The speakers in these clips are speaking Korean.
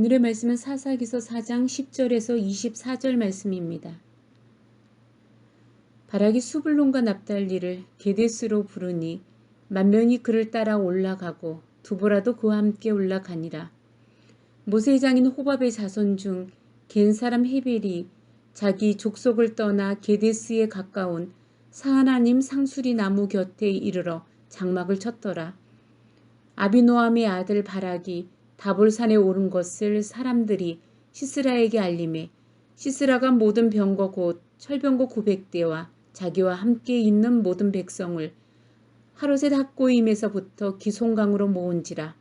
오늘의 말씀은 사사기서 4장 10절에서 24절 말씀입니다. 바락이 수블론과 납달리를 게데스로 부르니 만명이 그를 따라 올라가고 두보라도 그와 함께 올라가니라. 모세의 장인 호밥의 자손 중 겐 사람 헤벨이 자기 족속을 떠나 게데스에 가까운 사하나님 상수리 나무 곁에 이르러 장막을 쳤더라. 아비노함의 아들 바락이 다볼산에 오른 것을 사람들이 시스라에게 알림해 시스라가 모든 병거 곧 철병거 900대와 자기와 함께 있는 모든 백성을 하롯의 학고임에서부터 기송강으로 모은지라.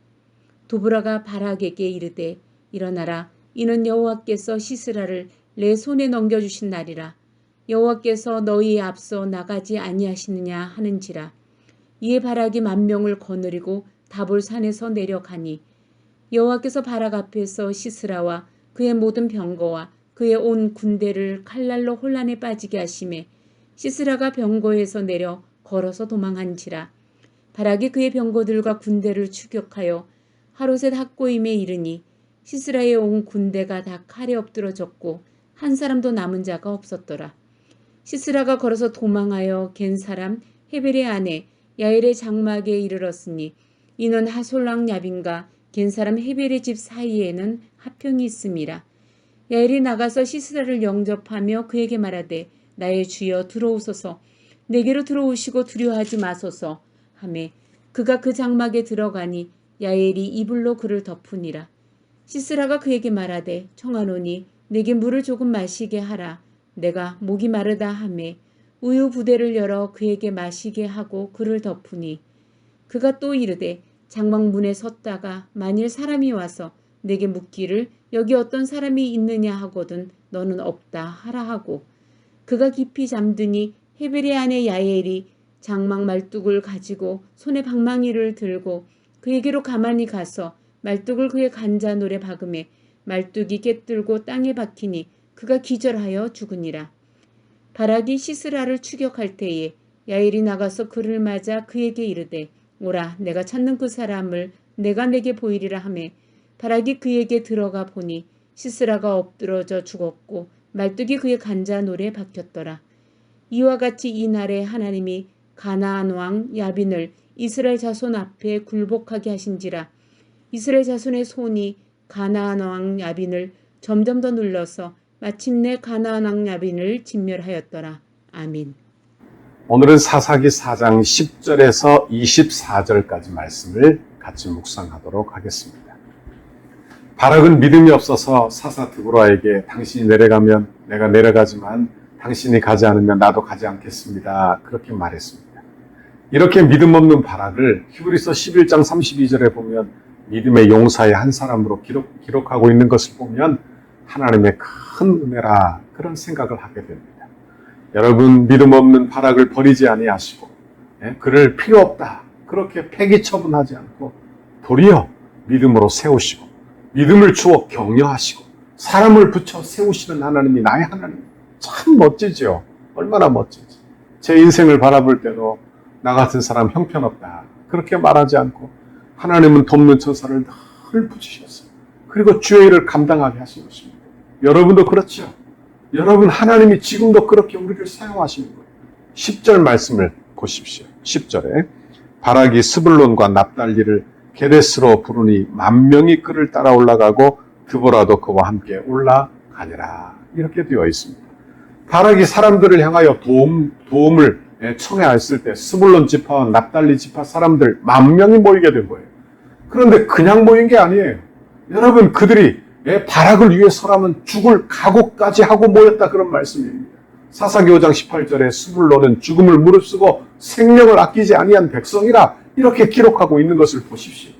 도브라가 바락에게 이르되 일어나라. 이는 여호와께서 시스라를 내 손에 넘겨주신 날이라. 여호와께서 너희에 앞서 나가지 아니하시느냐 하는지라. 이에 바락이 만명을 거느리고 다볼산에서 내려가니 여호와께서 바락 앞에서 시스라와 그의 모든 병거와 그의 온 군대를 칼날로 혼란에 빠지게 하심에 시스라가 병거에서 내려 걸어서 도망한지라. 바락이 그의 병거들과 군대를 추격하여 하롯의 학고임에 이르니 시스라의 온 군대가 다 칼에 엎드러졌고 한 사람도 남은 자가 없었더라. 시스라가 걸어서 도망하여 겐 사람 헤벨의 아내 야엘의 장막에 이르렀으니 이는 하솔랑 야빈과 겐 사람 헤벨의 집 사이에는 하평이 있음이라. 야엘이 나가서 시스라를 영접하며 그에게 말하되 나의 주여 들어오소서. 내게로 들어오시고 두려워하지 마소서 하매 그가 그 장막에 들어가니 야엘이 이불로 그를 덮으니라. 시스라가 그에게 말하되 청하노니 내게 물을 조금 마시게 하라. 내가 목이 마르다 하매 우유 부대를 열어 그에게 마시게 하고 그를 덮으니 그가 또 이르되 장막 문에 섰다가 만일 사람이 와서 내게 묻기를 여기 어떤 사람이 있느냐 하거든 너는 없다 하라 하고 그가 깊이 잠드니 헤벨의 아내 야엘이 장막 말뚝을 가지고 손에 방망이를 들고 그에게로 가만히 가서 말뚝을 그의 간자놀에 박음에 말뚝이 깨뚫고 땅에 박히니 그가 기절하여 죽으니라. 바락이 시스라를 추격할 때에 야엘이 나가서 그를 맞아 그에게 이르되 오라 내가 찾는 그 사람을 내가 내게 보이리라 하매 바락이 그에게 들어가 보니 시스라가 엎드러져 죽었고 말뚝이 그의 간자놀에 박혔더라. 이와 같이 이날에 하나님이 가나안 왕 야빈을 이스라엘 자손 앞에 굴복하게 하신지라. 이스라엘 자손의 손이 가나안 왕 야빈을 점점 더 눌러서 마침내 가나안 왕 야빈을 진멸하였더라. 아멘. 오늘은 사사기 4장 10절에서 24절까지 말씀을 같이 묵상하도록 하겠습니다. 바락은 믿음이 없어서 사사 드보라에게 당신이 내려가면 내가 내려가지만 당신이 가지 않으면 나도 가지 않겠습니다. 그렇게 말했습니다. 이렇게 믿음 없는 바락을 히브리서 11장 32절에 보면 믿음의 용사의 한 사람으로 기록하고 있는 것을 보면 하나님의 큰 은혜라 그런 생각을 하게 됩니다. 여러분 믿음 없는 바락을 버리지 아니하시고 그를 필요 없다 그렇게 폐기 처분하지 않고 도리어 믿음으로 세우시고 믿음을 주어 격려하시고 사람을 붙여 세우시는 하나님이 나의 하나님 참 멋지죠. 얼마나 멋지지. 제 인생을 바라볼 때도 나 같은 사람 형편없다 그렇게 말하지 않고 하나님은 돕는 천사를 늘 붙이셨어요. 그리고 주의 일을 감당하게 하신 것입니다. 여러분도 그렇죠. 여러분 하나님이 지금도 그렇게 우리를 사용하시는 거예요. 10절 말씀을 보십시오. 10절에 바락이 스불론과 납달리를 게데스로 부르니 만명이 그를 따라 올라가고 드보라도 그와 함께 올라가니라 이렇게 되어 있습니다. 바락이 사람들을 향하여 도움을 청해했을 때 스불론 지파와 납달리 지파 사람들 10,000명이 모이게 된 거예요. 그런데 그냥 모인 게 아니에요. 여러분 그들이 바락을 위해서라면 죽을 각오까지 하고 모였다 그런 말씀입니다. 사사기 5장 18절에 스불론은 죽음을 무릅쓰고 생명을 아끼지 아니한 백성이라 이렇게 기록하고 있는 것을 보십시오.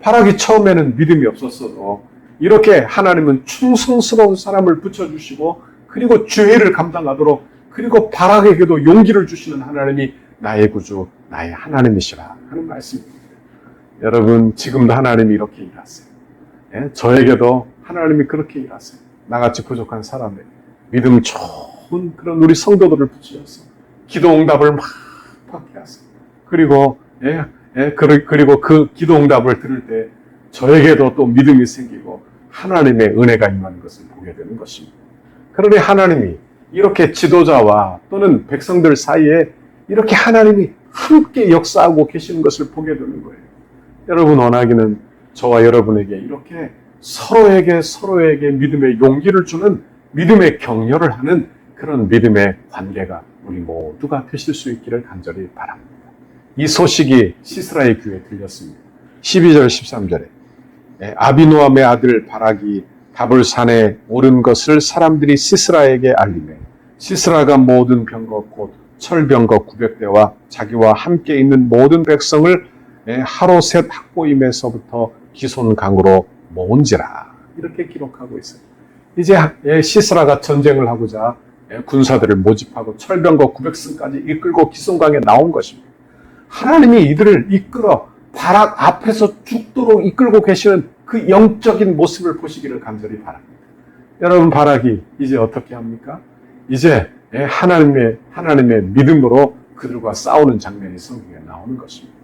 바락이 처음에는 믿음이 없었어도 이렇게 하나님은 충성스러운 사람을 붙여주시고 그리고 주의를 감당하도록 그리고 바락에게도 용기를 주시는 하나님이 나의 구주, 나의 하나님이시라 하는 말씀입니다. 여러분 지금도 하나님이 이렇게 일하세요. 저에게도 하나님이 그렇게 일하세요. 나같이 부족한 사람에게 믿음 좋은 그런 우리 성도들을 붙이셔서 기도 응답을 막 받게 하세요. 그리고 그리고 그 기도 응답을 들을 때 저에게도 또 믿음이 생기고 하나님의 은혜가 임하는 것을 보게 되는 것입니다. 그러니 하나님이 이렇게 지도자와 또는 백성들 사이에 이렇게 하나님이 함께 역사하고 계시는 것을 보게 되는 거예요. 여러분 원하기는 저와 여러분에게 이렇게 서로에게 믿음의 용기를 주는 믿음의 격려를 하는 그런 믿음의 관계가 우리 모두가 되실 수 있기를 간절히 바랍니다. 이 소식이 시스라의 귀에 들렸습니다. 12절 13절에 아비노함의 아들 바락이 다볼산에 오른 것을 사람들이 시스라에게 알리매 시스라가 모든 병거 곧 철병거 900대와 자기와 함께 있는 모든 백성을 하로셋 학보임에서부터 기손강으로 모은지라 이렇게 기록하고 있어요. 이제 시스라가 전쟁을 하고자 군사들을 모집하고 철병거 900승까지 이끌고 기손강에 나온 것입니다. 하나님이 이들을 이끌어 바락 앞에서 죽도록 이끌고 계시는 그 영적인 모습을 보시기를 간절히 바랍니다. 여러분 바락이 이제 어떻게 합니까? 이제 하나님의 믿음으로 그들과 싸우는 장면이 성경에 나오는 것입니다.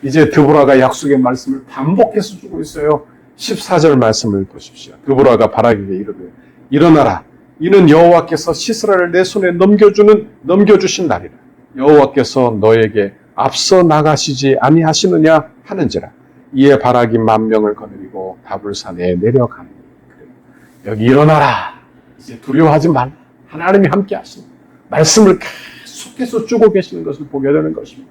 이제 드보라가 약속의 말씀을 반복해서 주고 있어요. 14절 말씀을 보십시오. 드보라가 바락에게 이르되 일어나라. 이는 여호와께서 시스라를 내 손에 넘겨주신 날이라. 여호와께서 너에게 앞서 나가시지 아니하시느냐 하는지라. 이에 바락이 10,000명을 거느리고 다볼산에 내려가니 여기 일어나라. 이제 두려워하지 말라. 하나님이 함께 하시는 말씀을 계속해서 주고 계시는 것을 보게 되는 것입니다.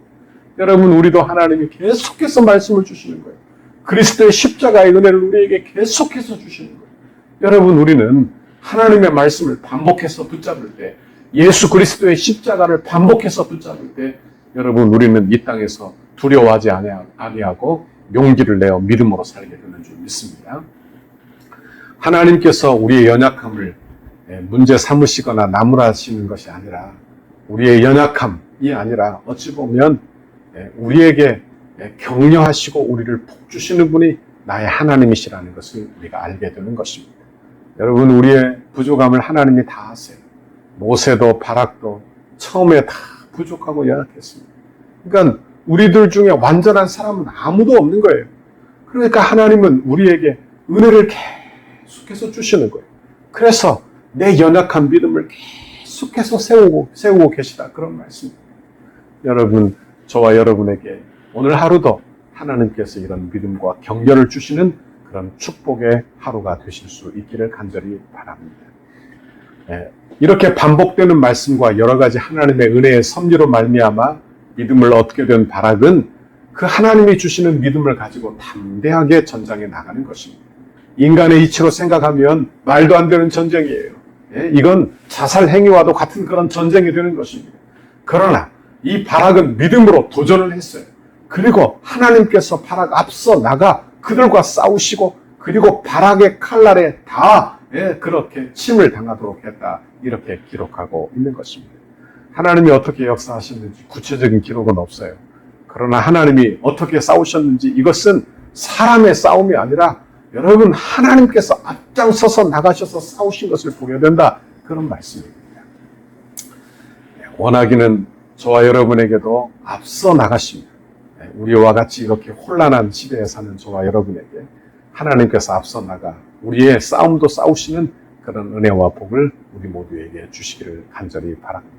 여러분 우리도 하나님이 계속해서 말씀을 주시는 거예요. 그리스도의 십자가의 은혜를 우리에게 계속해서 주시는 거예요. 여러분 우리는 하나님의 말씀을 반복해서 붙잡을 때 예수 그리스도의 십자가를 반복해서 붙잡을 때 여러분 우리는 이 땅에서 두려워하지 아니하고 용기를 내어 믿음으로 살게 되는 줄 믿습니다. 하나님께서 우리의 연약함을 문제 삼으시거나 나무라시는 것이 아니라 우리의 연약함이 아니라 어찌 보면 우리에게 격려하시고 우리를 복주시는 분이 나의 하나님이시라는 것을 우리가 알게 되는 것입니다. 여러분 우리의 부족함을 하나님이 다 아세요. 모세도 바락도 처음에 다 부족하고 연약했습니다. 그러니까 우리들 중에 완전한 사람은 아무도 없는 거예요. 그러니까 하나님은 우리에게 은혜를 계속해서 주시는 거예요. 그래서 내 연약한 믿음을 계속해서 세우고 계시다. 그런 말씀입니다. 여러분, 저와 여러분에게 오늘 하루도 하나님께서 이런 믿음과 격려를 주시는 그런 축복의 하루가 되실 수 있기를 간절히 바랍니다. 이렇게 반복되는 말씀과 여러 가지 하나님의 은혜의 섭리로 말미암아 믿음을 얻게 된 바락은 그 하나님이 주시는 믿음을 가지고 담대하게 전장에 나가는 것입니다. 인간의 이치로 생각하면 말도 안 되는 전쟁이에요. 이건 자살 행위와도 같은 그런 전쟁이 되는 것입니다. 그러나 이 바락은 믿음으로 도전을 했어요. 그리고 하나님께서 바락 앞서 나가 그들과 싸우시고 그리고 바락의 칼날에 다 그렇게 침을 당하도록 했다. 이렇게 기록하고 있는 것입니다. 하나님이 어떻게 역사하셨는지 구체적인 기록은 없어요. 그러나 하나님이 어떻게 싸우셨는지 이것은 사람의 싸움이 아니라 여러분 하나님께서 앞장서서 나가셔서 싸우신 것을 보게 된다. 그런 말씀입니다. 원하기는 저와 여러분에게도 앞서 나가십니다. 우리와 같이 이렇게 혼란한 시대에 사는 저와 여러분에게 하나님께서 앞서 나가 우리의 싸움도 싸우시는 그런 은혜와 복을 우리 모두에게 주시기를 간절히 바랍니다.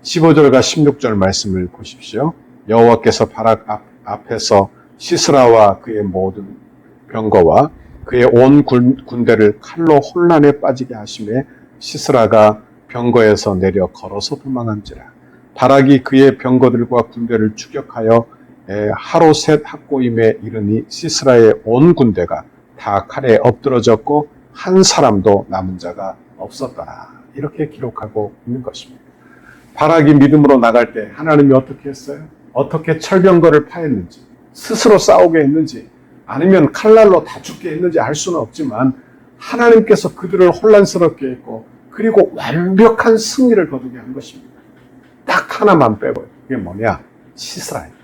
15절과 16절 말씀을 보십시오. 여호와께서 바락 앞에서 시스라와 그의 모든 병거와 그의 온 군대를 칼로 혼란에 빠지게 하심에 시스라가 병거에서 내려 걸어서 도망한지라. 바락이 그의 병거들과 군대를 추격하여 하로셋 학고임에 이르니 시스라의 온 군대가 다 칼에 엎드러졌고 한 사람도 남은 자가 없었더라. 이렇게 기록하고 있는 것입니다. 바락이 믿음으로 나갈 때 하나님이 어떻게 했어요? 어떻게 철병거를 파했는지, 스스로 싸우게 했는지, 아니면 칼날로 다 죽게 했는지 알 수는 없지만 하나님께서 그들을 혼란스럽게 했고 그리고 완벽한 승리를 거두게 한 것입니다. 딱 하나만 빼고요. 그게 뭐냐? 시스라입니다.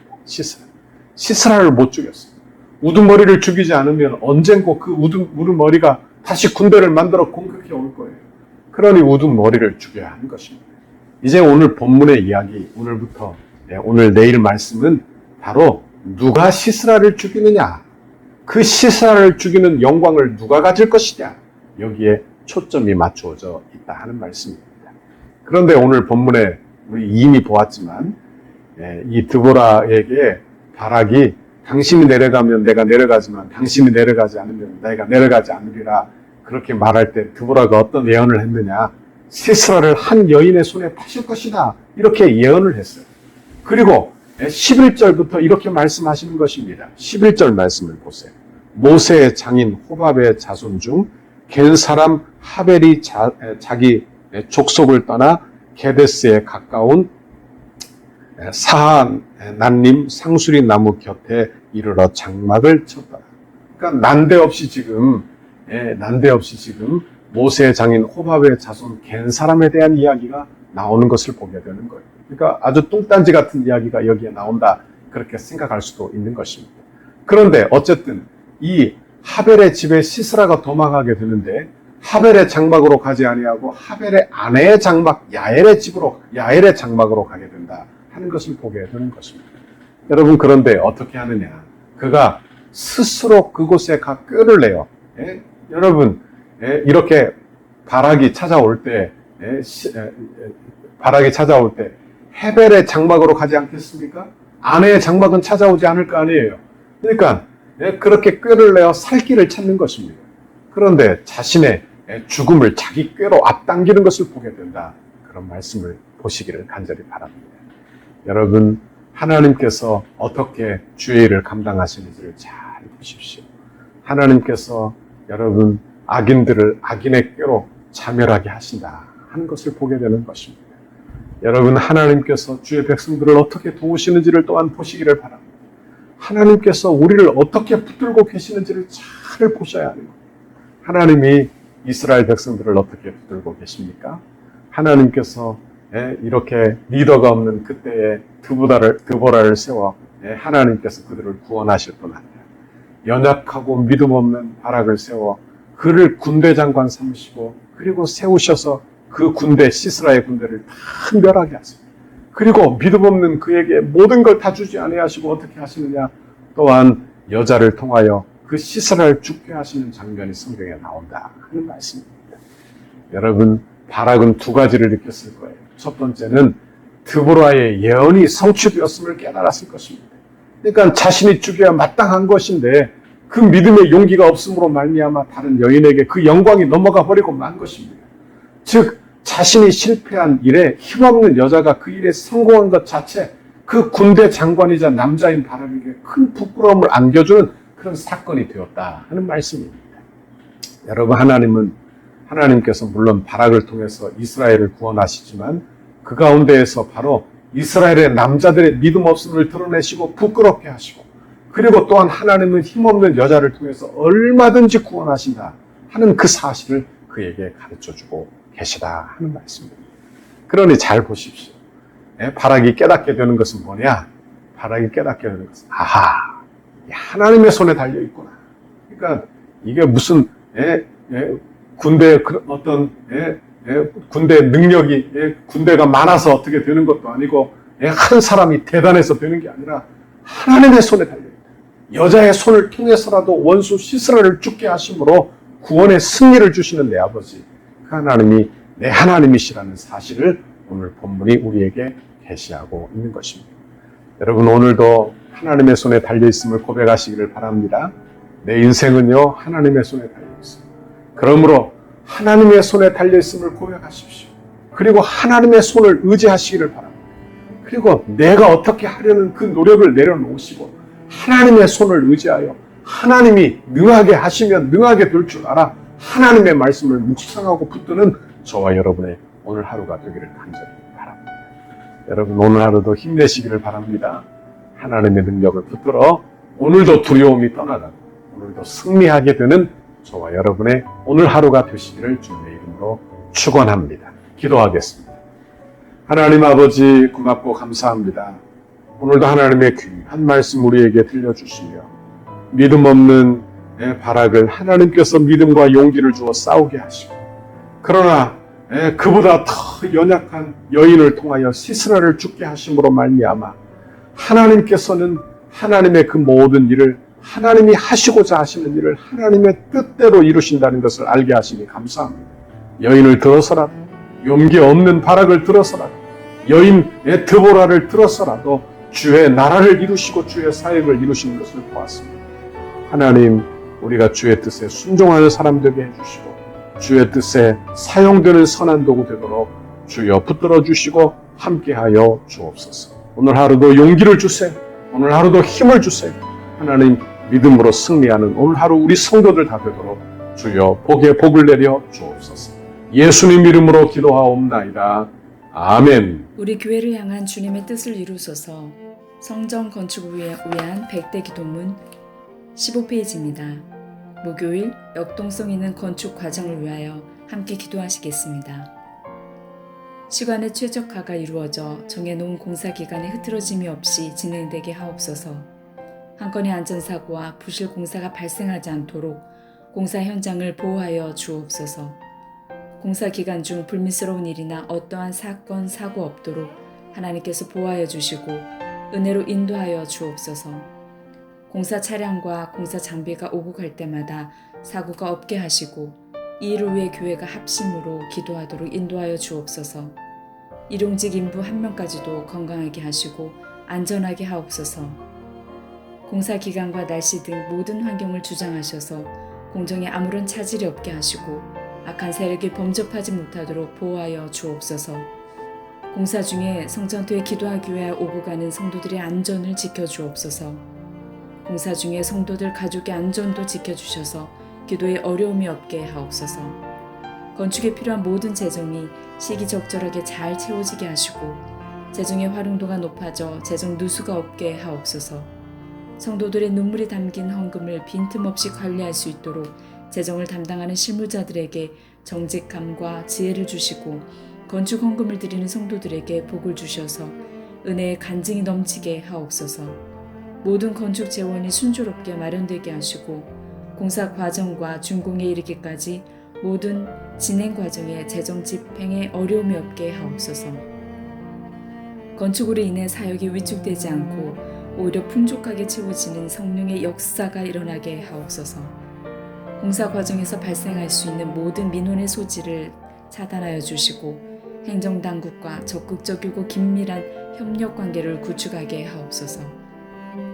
시스라를 못 죽였어요. 우두머리를 죽이지 않으면 언젠가 그 우두머리가 다시 군대를 만들어 공격해 올 거예요. 그러니 우두머리를 죽여야 하는 것입니다. 이제 오늘 본문의 이야기, 오늘부터 오늘 내일 말씀은 바로 누가 시스라를 죽이느냐, 그 시스라를 죽이는 영광을 누가 가질 것이냐, 여기에 초점이 맞추어져 있다 하는 말씀입니다. 그런데 오늘 본문에 우리 이미 보았지만 이 드보라에게 바락이 당신이 내려가면 내가 내려가지만 당신이 내려가지 않으면 내가 내려가지 않으리라 그렇게 말할 때 드보라가 어떤 예언을 했느냐, 시스라를 한 여인의 손에 파실 것이다 이렇게 예언을 했어요. 그리고 11절부터 이렇게 말씀하시는 것입니다. 11절 말씀을 보세요. 모세의 장인 호밥의 자손 중 겐 사람 하벨이 자기 족속을 떠나 게데스에 가까운 사한난림 상수리 나무 곁에 이르러 장막을 쳤다. 그러니까 난데없이 지금 모세의 장인 호밥의 자손 겐 사람에 대한 이야기가 나오는 것을 보게 되는 거예요. 그러니까 아주 뚱딴지 같은 이야기가 여기에 나온다 그렇게 생각할 수도 있는 것입니다. 그런데 어쨌든 이 하벨의 집에 시스라가 도망하게 되는데 하벨의 장막으로 가지 아니하고 하벨의 아내의 장막 야엘의 장막으로 가게 된다 하는 것을 보게 되는 것입니다. 여러분, 그런데 어떻게 하느냐? 그가 스스로 그곳에 가 꾀를 내요. 여러분, 이렇게 바락이 찾아올 때 헤벨의 장막으로 가지 않겠습니까? 아내의 장막은 찾아오지 않을 거 아니에요. 그러니까 그렇게 꾀를 내어 살 길을 찾는 것입니다. 그런데 자신의 죽음을 자기 꾀로 앞당기는 것을 보게 된다. 그런 말씀을 보시기를 간절히 바랍니다. 여러분, 하나님께서 어떻게 주의 일을 감당하시는지를 잘 보십시오. 하나님께서 여러분 악인들을 악인의 꾀로 자멸하게 하신다 하는 것을 보게 되는 것입니다. 여러분, 하나님께서 주의 백성들을 어떻게 도우시는지를 또한 보시기를 바랍니다. 하나님께서 우리를 어떻게 붙들고 계시는지를 잘 보셔야 하는 거예요. 하나님이 이스라엘 백성들을 어떻게 붙들고 계십니까? 하나님께서 이렇게 리더가 없는 그때에 드보라를 세워 하나님께서 그들을 구원하실 뿐 아니라 연약하고 믿음 없는 바락을 세워 그를 군대 장관 삼으시고 그리고 세우셔서 그 군대, 시스라의 군대를 다 멸하게 하십니다. 그리고 믿음 없는 그에게 모든 걸 다 주지 아니하시고 어떻게 하시느냐? 또한 여자를 통하여 그 시스라를 죽게 하시는 장면이 성경에 나온다 하는 말씀입니다. 여러분, 바락은 두 가지를 느꼈을 거예요. 첫 번째는 드보라의 예언이 성취되었음을 깨달았을 것입니다. 그러니까 자신이 죽여야 마땅한 것인데 그 믿음의 용기가 없음으로 말미암아 다른 여인에게 그 영광이 넘어가 버리고 만 것입니다. 즉 자신이 실패한 일에 힘없는 여자가 그 일에 성공한 것 자체, 그 군대 장관이자 남자인 바락에게 큰 부끄러움을 안겨주는 그런 사건이 되었다 하는 말씀입니다. 여러분, 하나님께서 물론 바락을 통해서 이스라엘을 구원하시지만 그 가운데에서 바로 이스라엘의 남자들의 믿음 없음을 드러내시고 부끄럽게 하시고, 그리고 또한 하나님은 힘없는 여자를 통해서 얼마든지 구원하신다 하는 그 사실을 그에게 가르쳐주고 계시다 하는 말씀입니다. 그러니 잘 보십시오. 바락이 깨닫게 되는 것은 뭐냐? 바락이 깨닫게 되는 것은 하나님의 손에 달려있구나. 그러니까 이게 무슨 군대의 어떤 군대의 능력이 군대가 많아서 어떻게 되는 것도 아니고 한 사람이 대단해서 되는 게 아니라 하나님의 손에 달려있다. 여자의 손을 통해서라도 원수 시스라를 죽게 하심으로 구원의 승리를 주시는 내 아버지, 그 하나님이 내 하나님이시라는 사실을 오늘 본문이 우리에게 계시하고 있는 것입니다. 여러분, 오늘도 하나님의 손에 달려있음을 고백하시기를 바랍니다. 내 인생은요 하나님의 손에 달려있습니다. 그러므로 하나님의 손에 달려있음을 고백하십시오. 그리고 하나님의 손을 의지하시기를 바랍니다. 그리고 내가 어떻게 하려는 그 노력을 내려놓으시고 하나님의 손을 의지하여 하나님이 능하게 하시면 능하게 될 줄 알아 하나님의 말씀을 묵상하고 붙드는 저와 여러분의 오늘 하루가 되기를 간절히 바랍니다. 여러분, 오늘 하루도 힘내시기를 바랍니다. 하나님의 능력을 붙들어 오늘도 두려움이 떠나가고 오늘도 승리하게 되는 저와 여러분의 오늘 하루가 되시기를 주님의 이름으로 축원합니다. 기도하겠습니다. 하나님 아버지, 고맙고 감사합니다. 오늘도 하나님의 귀한 말씀 우리에게 들려주시며 믿음 없는 바락을 하나님께서 믿음과 용기를 주어 싸우게 하시고, 그러나 그보다 더 연약한 여인을 통하여 시스라를 죽게 하심으로 말미암아 하나님께서는 하나님의 그 모든 일을 하나님이 하시고자 하시는 일을 하나님의 뜻대로 이루신다는 것을 알게 하시니 감사합니다. 여인을 들어서라도, 용기 없는 바락을 들어서라도, 여인 에드보라를 들어서라도 주의 나라를 이루시고 주의 사역을 이루시는 것을 보았습니다. 하나님, 우리가 주의 뜻에 순종하는 사람 되게 해주시고 주의 뜻에 사용되는 선한 도구 되도록 주여 붙들어 주시고 함께하여 주옵소서. 오늘 하루도 용기를 주세요. 오늘 하루도 힘을 주세요. 하나님, 믿음으로 승리하는 오늘 하루 우리 성도들 다 되도록 주여 복에 복을 내려 주옵소서. 예수님 이름으로 기도하옵나이다. 아멘. 우리 교회를 향한 주님의 뜻을 이루소서. 성전 건축을 위한 100대 기도문 15페이지입니다. 목요일 역동성 있는 건축 과정을 위하여 함께 기도하시겠습니다. 시간의 최적화가 이루어져 정해놓은 공사 기간에 흐트러짐이 없이 진행되게 하옵소서. 한 건의 안전사고와 부실 공사가 발생하지 않도록 공사 현장을 보호하여 주옵소서. 공사 기간 중 불미스러운 일이나 어떠한 사건, 사고 없도록 하나님께서 보호하여 주시고 은혜로 인도하여 주옵소서. 공사 차량과 공사 장비가 오고 갈 때마다 사고가 없게 하시고 이 일을 위해 교회가 합심으로 기도하도록 인도하여 주옵소서. 일용직 인부 한 명까지도 건강하게 하시고 안전하게 하옵소서. 공사 기간과 날씨 등 모든 환경을 주장하셔서 공정에 아무런 차질이 없게 하시고 악한 세력이 범접하지 못하도록 보호하여 주옵소서. 공사 중에 성전토에 기도하기 위해 오고 가는 성도들의 안전을 지켜주옵소서. 공사 중에 성도들 가족의 안전도 지켜주셔서 기도에 어려움이 없게 하옵소서. 건축에 필요한 모든 재정이 시기적절하게 잘 채워지게 하시고 재정의 활용도가 높아져 재정 누수가 없게 하옵소서. 성도들의 눈물이 담긴 헌금을 빈틈없이 관리할 수 있도록 재정을 담당하는 실무자들에게 정직함과 지혜를 주시고 건축 헌금을 드리는 성도들에게 복을 주셔서 은혜의 간증이 넘치게 하옵소서. 모든 건축 재원이 순조롭게 마련되게 하시고 공사 과정과 준공에 이르기까지 모든 진행 과정에 재정 집행에 어려움이 없게 하옵소서. 건축으로 인해 사역이 위축되지 않고 오히려 풍족하게 채워지는 성령의 역사가 일어나게 하옵소서. 공사 과정에서 발생할 수 있는 모든 민원의 소지를 차단하여 주시고 행정당국과 적극적이고 긴밀한 협력 관계를 구축하게 하옵소서.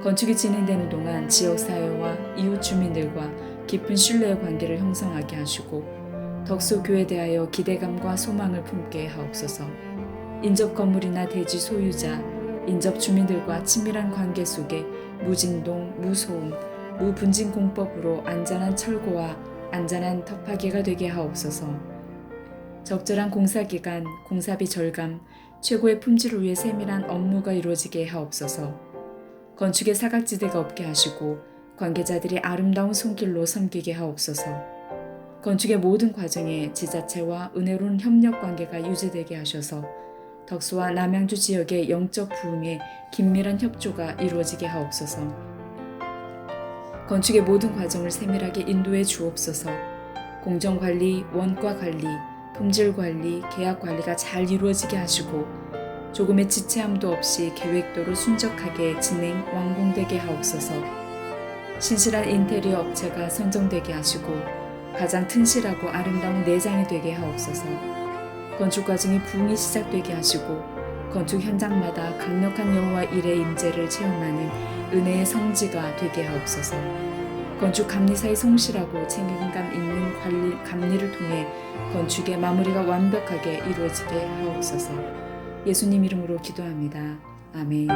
건축이 진행되는 동안 지역사회와 이웃 주민들과 깊은 신뢰의 관계를 형성하게 하시고 덕소교회에 대하여 기대감과 소망을 품게 하옵소서. 인접 건물이나 대지 소유자, 인접 주민들과 친밀한 관계 속에 무진동, 무소음, 무분진 공법으로 안전한 철거와 안전한 터파기가 되게 하옵소서. 적절한 공사기간, 공사비 절감, 최고의 품질을 위해 세밀한 업무가 이루어지게 하옵소서. 건축의 사각지대가 없게 하시고 관계자들이 아름다운 손길로 섬기게 하옵소서. 건축의 모든 과정에 지자체와 은혜로운 협력 관계가 유지되게 하셔서 덕소와 남양주 지역의 영적 부흥에 긴밀한 협조가 이루어지게 하옵소서. 건축의 모든 과정을 세밀하게 인도해 주옵소서. 공정관리, 원가관리, 품질관리, 계약관리가 잘 이루어지게 하시고 조금의 지체함도 없이 계획대로 순적하게 진행, 완공되게 하옵소서. 신실한 인테리어 업체가 선정되게 하시고 가장 튼실하고 아름다운 내장이 되게 하옵소서. 건축 과정이 부흥이 시작되게 하시고 건축 현장마다 강력한 여호와 일의 임재를 체험하는 은혜의 성지가 되게 하옵소서. 건축 감리사의 성실하고 책임감 있는 감리를 통해 건축의 마무리가 완벽하게 이루어지게 하옵소서. 예수님 이름으로 기도합니다. 아멘.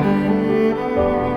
아멘.